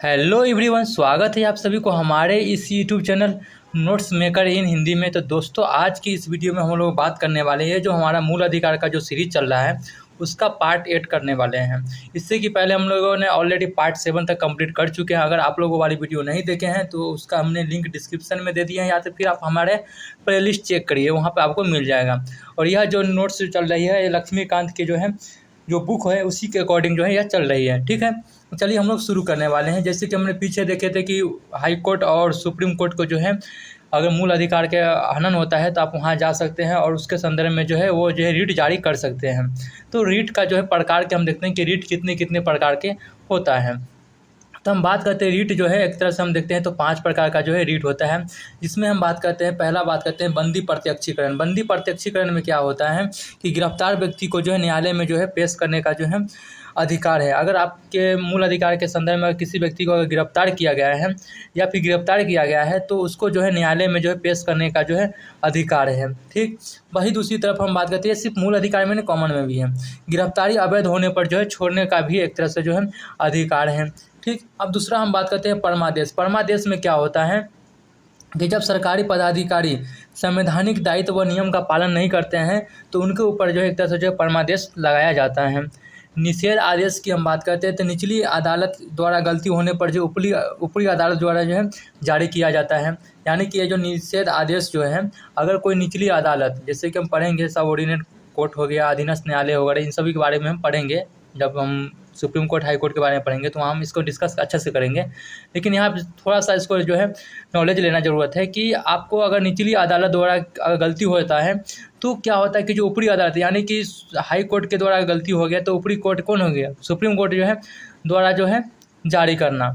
Hello everyone, स्वागत है आप सभी को हमारे इस यूट्यूब चैनल नोट्स मेकर इन हिंदी में। तो दोस्तों, आज की इस वीडियो में हम लोग बात करने वाले हैं जो हमारा मूल अधिकार का जो सीरीज चल रहा है उसका पार्ट 8 करने वाले हैं। इससे कि पहले हम लोगों ने ऑलरेडी पार्ट 7 तक कंप्लीट कर चुके हैं। अगर आप लोगों वाली वीडियो नहीं देखे हैं तो उसका हमने लिंक डिस्क्रिप्शन में दे दिया है, या तो फिर आप हमारे प्लेलिस्ट चेक करिए, वहाँ पर आपको मिल जाएगा। और यह जो नोट्स चल रही है ये लक्ष्मीकांत के जो है जो बुक है उसी के अकॉर्डिंग जो है यह चल रही है। ठीक है, चलिए हम लोग शुरू करने वाले हैं। जैसे कि हमने पीछे देखे थे कि हाई कोर्ट और सुप्रीम कोर्ट को जो है अगर मूल अधिकार के हनन होता है तो आप वहां जा सकते हैं और उसके संदर्भ में जो है वो जो है रीट जारी कर सकते हैं। तो रीट का जो है प्रकार के हम देखते हैं कि रीट कितने कितने प्रकार के होता है। तो हम बात करते हैं रीट जो है, एक तरह से हम देखते हैं तो 5 प्रकार का जो है रीट होता है। जिसमें हम बात करते हैं, पहला बात करते हैं बंदी प्रत्यक्षीकरण। बंदी प्रत्यक्षीकरण में क्या होता है कि गिरफ्तार व्यक्ति को जो है न्यायालय में जो है पेश करने का जो है अधिकार है। अगर आपके मूल अधिकार के संदर्भ में किसी व्यक्ति को अगर गिरफ्तार किया गया है या फिर गिरफ्तार किया गया है तो उसको जो है न्यायालय में जो है पेश करने का जो है अधिकार है। ठीक, वही दूसरी तरफ हम बात करते हैं, सिर्फ मूल अधिकार में नहीं कॉमन में भी है, गिरफ्तारी अवैध होने पर जो है छोड़ने का भी एक तरह से जो है अधिकार है। ठीक, अब दूसरा हम बात करते हैं परमादेश। परमादेश में क्या होता है कि जब सरकारी पदाधिकारी संवैधानिक दायित्व व नियम का पालन नहीं करते हैं तो उनके ऊपर जो है एक तरह से जो है परमादेश लगाया जाता है। निषेध आदेश की हम बात करते हैं तो निचली अदालत द्वारा गलती होने पर जो ऊपरी अदालत द्वारा जो है जारी किया जाता है। यानी कि ये जो निषेध आदेश जो है, अगर कोई निचली अदालत, जैसे कि हम पढ़ेंगे सबऑर्डिनेट कोर्ट हो गया, अधीनस्थ न्यायालय वगैरह, इन सभी के बारे में हम पढ़ेंगे जब हम सुप्रीम कोर्ट हाई कोर्ट के बारे में पढ़ेंगे तो वहाँ हम इसको डिस्कस अच्छे से करेंगे। लेकिन यहाँ पे थोड़ा सा इसको जो है नॉलेज लेना ज़रूरत है कि आपको अगर निचली अदालत द्वारा अगर गलती होता है तो क्या होता है कि जो ऊपरी अदालत यानी कि हाई कोर्ट के द्वारा गलती हो गया तो ऊपरी कोर्ट कौन हो गया, सुप्रीम कोर्ट जो है द्वारा जो है जारी करना।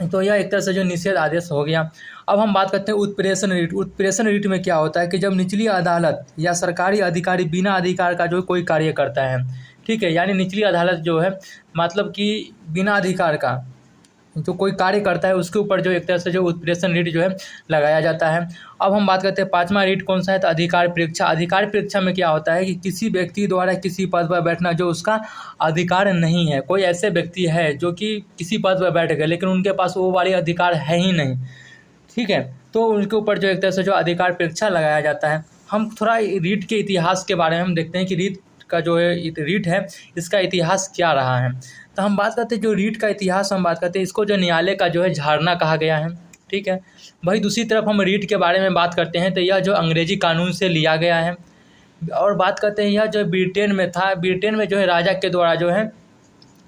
तो यह एक तरह से जो निषेध आदेश हो गया। अब हम बात करते हैं उत्प्रेषण रीट। उत्प्रेषण रीट में क्या होता है कि जब निचली अदालत या सरकारी अधिकारी बिना अधिकार का जो कोई कार्य करता है, ठीक है, यानी निचली अदालत जो है मतलब कि बिना अधिकार का जो कोई कार्य करता है उसके ऊपर जो एक तरह से जो उत्प्रेषण रीट जो है लगाया जाता है। अब हम बात करते हैं पांचवा रीट कौन सा है, तो अधिकार परीक्षा। अधिकार परीक्षा में क्या होता है कि किसी व्यक्ति द्वारा किसी पद पर बैठना जो उसका अधिकार नहीं है। कोई ऐसे व्यक्ति है जो कि किसी पद पर बैठ गए लेकिन उनके पास वो वाले अधिकार है ही नहीं, ठीक है, तो उनके ऊपर जो एक तरह से जो अधिकार परीक्षा लगाया जाता है। हम थोड़ा रीट के इतिहास के बारे में हम देखते हैं कि रीट का जो है रीट है इसका इतिहास क्या रहा है। तो हम बात करते हैं जो रीट का इतिहास हम बात करते हैं, इसको जो न्यायालय का जो है झरना कहा गया है। ठीक है, वही दूसरी तरफ हम रीट के बारे में बात करते हैं तो यह जो अंग्रेजी कानून से लिया गया है। और बात करते हैं यह जो ब्रिटेन में था, ब्रिटेन में जो है राजा के द्वारा जो है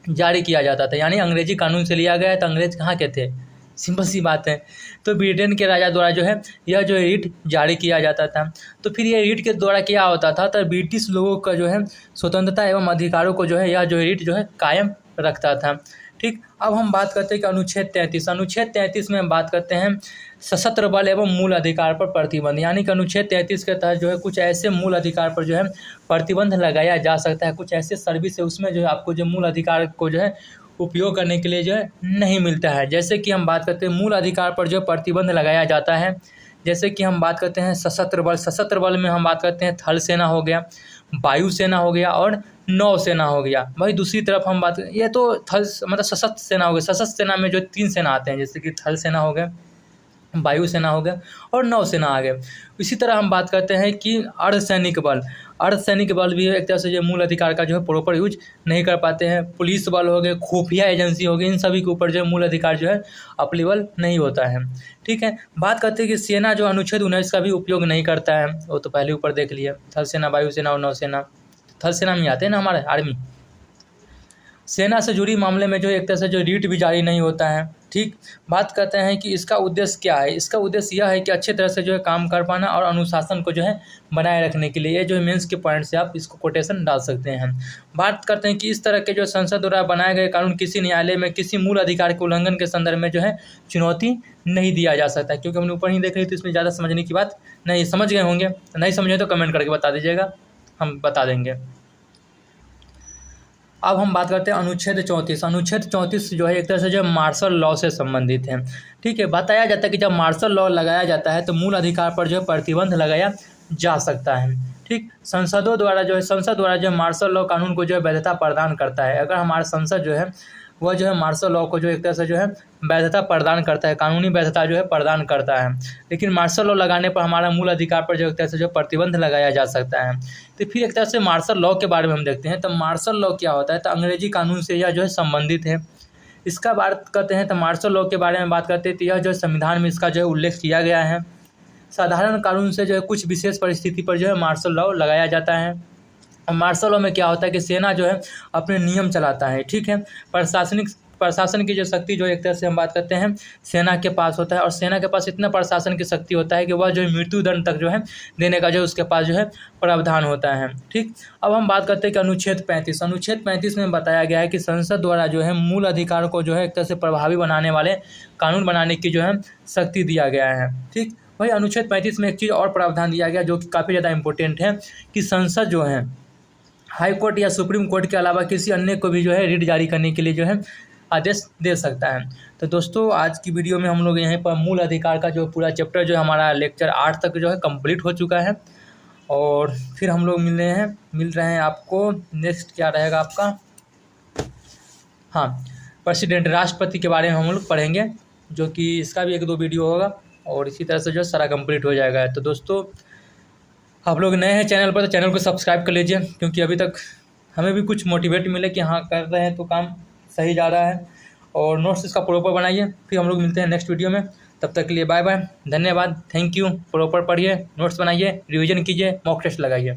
जारी किया जाता था, यानी अंग्रेजी कानून से लिया गया है। तो अंग्रेज कहाँ के थे, सिंपल सी बात है, तो ब्रिटेन के राजा द्वारा जो है यह जो रीट जारी किया जाता था। तो फिर ये रीट के द्वारा क्या होता था, तो ब्रिटिश लोगों का जो है स्वतंत्रता एवं अधिकारों को जो है यह जो रीट जो है कायम रखता था। ठीक, अब हम बात करते हैं कि अनुच्छेद 33। अनुच्छेद 33 में हम बात करते हैं सशस्त्र बल एवं मूल अधिकार पर प्रतिबंध। यानी कि अनुच्छेद 33 के तहत जो है कुछ ऐसे मूल अधिकार पर जो है प्रतिबंध लगाया जा सकता है। कुछ ऐसे सर्विस है उसमें जो है आपको जो मूल अधिकार को जो है उपयोग करने के लिए जो है नहीं मिलता है। जैसे कि हम बात करते हैं मूल अधिकार पर जो प्रतिबंध लगाया जाता है, जैसे कि हम बात करते हैं सशस्त्र बल। सशस्त्र बल में हम बात करते हैं थल सेना हो गया, वायुसेना हो गया और नौसेना हो गया। वही दूसरी तरफ हम बात, ये तो थल मतलब सशस्त्र सेना हो गया। सशस्त्र सेना में जो 3 सेना आते हैं, जैसे कि थल सेना हो गया, वायुसेना हो गया और नौसेना आ गया। इसी तरह हम बात करते हैं कि अर्धसैनिक बल। अर्धसैनिक बल भी एक तरह से जो मूल अधिकार का जो है प्रॉपर यूज नहीं कर पाते हैं। पुलिस बल हो गए, खुफिया एजेंसी हो गई, इन सभी के ऊपर जो है मूल अधिकार जो है अप्लीबल नहीं होता है। ठीक है, बात करते हैं कि सेना जो अनुच्छेद 19 का भी उपयोग नहीं करता है, वो तो पहले ऊपर देख लिया, थल सेना, वायुसेना और नौसेना। थल सेना में आते हैं ना हमारे आर्मी। सेना से जुड़ी मामले में जो एक तरह से जो रीट भी जारी नहीं होता है। ठीक, बात करते हैं कि इसका उद्देश्य क्या है। इसका उद्देश्य यह है कि अच्छे तरह से जो है काम कर पाना और अनुशासन को जो है बनाए रखने के लिए। ये जो मेंस के पॉइंट से आप इसको कोटेशन डाल सकते हैं। बात करते हैं कि इस तरह के जो संसद द्वारा बनाए गए कानून किसी न्यायालय में किसी मूल अधिकार के उल्लंघन के संदर्भ में जो है चुनौती नहीं दिया जा सकता, क्योंकि हमने ऊपर ही देख रही तो इसमें ज़्यादा समझने की बात नहीं। समझ गए होंगे, नहीं समझे तो कमेंट करके बता दीजिएगा, हम बता देंगे। अब हम बात करते हैं अनुच्छेद 34। अनुच्छेद 34 जो है एक तरह से जो मार्शल लॉ से संबंधित है। ठीक है, बताया जाता है कि जब मार्शल लॉ लगाया जाता है तो मूल अधिकार पर जो है प्रतिबंध लगाया जा सकता है। ठीक, संसद द्वारा जो है मार्शल लॉ कानून को जो है वैधता प्रदान करता है। अगर हमारा संसद जो है वह जो है मार्शल लॉ को जो एक तरह से जो है वैधता प्रदान करता है, कानूनी वैधता जो है प्रदान करता है। लेकिन मार्शल लॉ लगाने पर हमारा मूल अधिकार पर जो एक तरह से जो प्रतिबंध लगाया जा सकता है। तो फिर एक तरह से मार्शल लॉ के बारे में हम देखते हैं। तो मार्शल लॉ क्या होता है? तो अंग्रेजी कानून से यह जो है संबंधित है। इसका बात करते हैं तो मार्शल लॉ के बारे में बात करते हैं तो यह जो है संविधान में इसका जो है उल्लेख किया गया है। साधारण कानून से जो है कुछ विशेष परिस्थिति पर जो है मार्शल लॉ लगाया जाता है। और मार्शल लॉ में क्या होता है कि सेना जो है अपने नियम चलाता है, ठीक है। प्रशासन की जो शक्ति जो एक तरह से हम बात करते हैं सेना के पास होता है, और सेना के पास इतना प्रशासन की शक्ति होता है कि वह जो है मृत्युदंड तक जो है देने का जो उसके पास जो है प्रावधान होता है, ठीक। अब हम बात करते हैं कि अनुच्छेद 35 में बताया गया है कि संसद द्वारा जो है मूल अधिकार को जो है एक तरह से प्रभावी बनाने वाले कानून बनाने की जो है शक्ति दिया गया है, ठीक। वही अनुच्छेद 35 में एक चीज़ और प्रावधान दिया गया जो कि काफ़ी ज़्यादा इंपॉर्टेंट है कि संसद जो है हाई कोर्ट या सुप्रीम कोर्ट के अलावा किसी अन्य को भी जो है रिट जारी करने के लिए जो है आदेश दे सकता है। तो दोस्तों आज की वीडियो में हम लोग यहीं पर मूल अधिकार का जो पूरा चैप्टर जो है हमारा लेक्चर 8 तक जो है कंप्लीट हो चुका है। और फिर हम लोग मिल रहे हैं आपको नेक्स्ट क्या रहेगा आपका, हाँ, प्रेसिडेंट राष्ट्रपति के बारे में हम लोग पढ़ेंगे, जो कि इसका भी 1-2 वीडियो होगा और इसी तरह से जो है सारा कंप्लीट हो जाएगा। तो दोस्तों आप लोग नए हैं चैनल पर तो चैनल को सब्सक्राइब कर लीजिए, क्योंकि अभी तक हमें भी कुछ मोटिवेट मिले कि हाँ कर रहे हैं तो काम सही जा रहा है। और नोट्स इसका प्रॉपर बनाइए। फिर हम लोग मिलते हैं नेक्स्ट वीडियो में, तब तक के लिए बाय बाय, धन्यवाद, थैंक यू। प्रॉपर पढ़िए, नोट्स बनाइए, रिवीजन कीजिए, मॉक टेस्ट लगाइए।